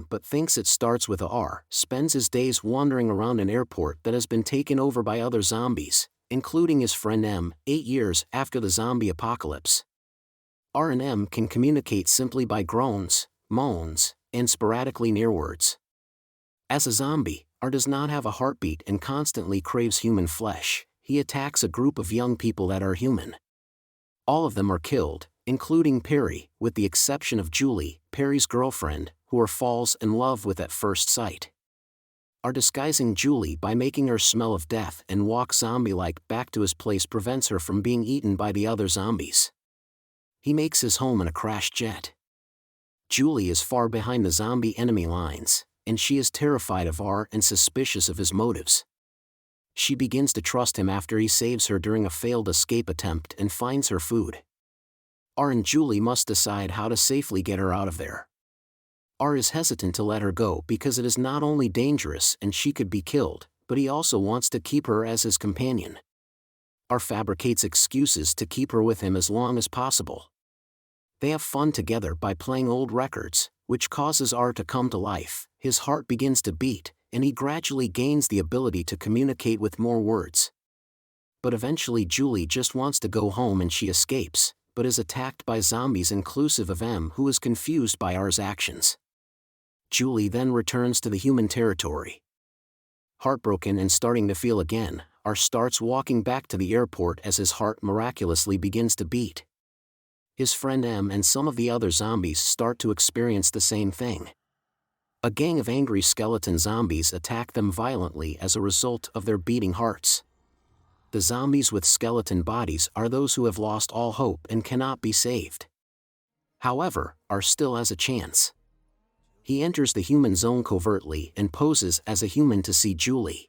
but thinks it starts with a R, spends his days wandering around an airport that has been taken over by other zombies, including his friend M, 8 years after the zombie apocalypse. R and M can communicate simply by groans, moans, and sporadically near words. As a zombie, R does not have a heartbeat and constantly craves human flesh. He attacks a group of young people that are human. All of them are killed, including Perry, with the exception of Julie, Perry's girlfriend, who R falls in love with at first sight. R disguising Julie by making her smell of death and walk zombie-like back to his place prevents her from being eaten by the other zombies. He makes his home in a crashed jet. Julie is far behind the zombie enemy lines, and she is terrified of R and suspicious of his motives. She begins to trust him after he saves her during a failed escape attempt and finds her food. R and Julie must decide how to safely get her out of there. R is hesitant to let her go because it is not only dangerous and she could be killed, but he also wants to keep her as his companion. R fabricates excuses to keep her with him as long as possible. They have fun together by playing old records, which causes R to come to life. His heart begins to beat, and he gradually gains the ability to communicate with more words. But eventually Julie just wants to go home and she escapes, but is attacked by zombies inclusive of M, who is confused by R's actions. Julie then returns to the human territory. Heartbroken and starting to feel again, R starts walking back to the airport as his heart miraculously begins to beat. His friend M and some of the other zombies start to experience the same thing. A gang of angry skeleton zombies attack them violently as a result of their beating hearts. The zombies with skeleton bodies are those who have lost all hope and cannot be saved. However, R still has a chance. He enters the human zone covertly and poses as a human to see Julie.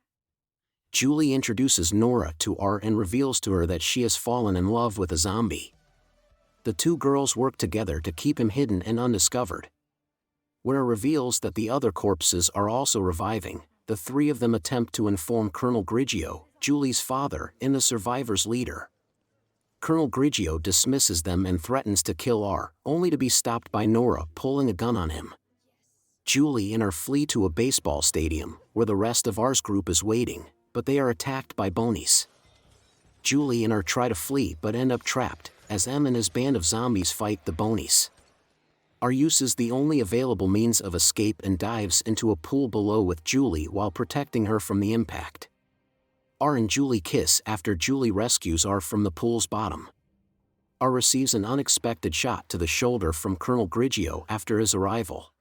Julie introduces Nora to R and reveals to her that she has fallen in love with a zombie. The two girls work together to keep him hidden and undiscovered. When R reveals that the other corpses are also reviving, the three of them attempt to inform Colonel Grigio, Julie's father and the survivors' leader. Colonel Grigio dismisses them and threatens to kill R, only to be stopped by Nora pulling a gun on him. Julie and R flee to a baseball stadium, where the rest of R's group is waiting, but they are attacked by Bonies. Julie and R try to flee but end up trapped, as M and his band of zombies fight the Bonies. R uses the only available means of escape and dives into a pool below with Julie while protecting her from the impact. R and Julie kiss after Julie rescues R from the pool's bottom. R receives an unexpected shot to the shoulder from Colonel Grigio after his arrival.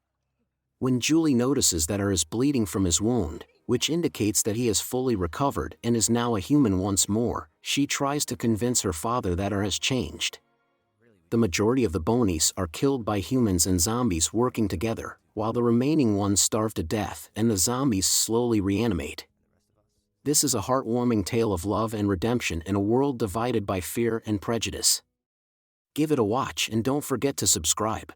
When Julie notices that R is bleeding from his wound, which indicates that he has fully recovered and is now a human once more, she tries to convince her father that R has changed. The majority of the Bonies are killed by humans and zombies working together, while the remaining ones starve to death and the zombies slowly reanimate. This is a heartwarming tale of love and redemption in a world divided by fear and prejudice. Give it a watch and don't forget to subscribe.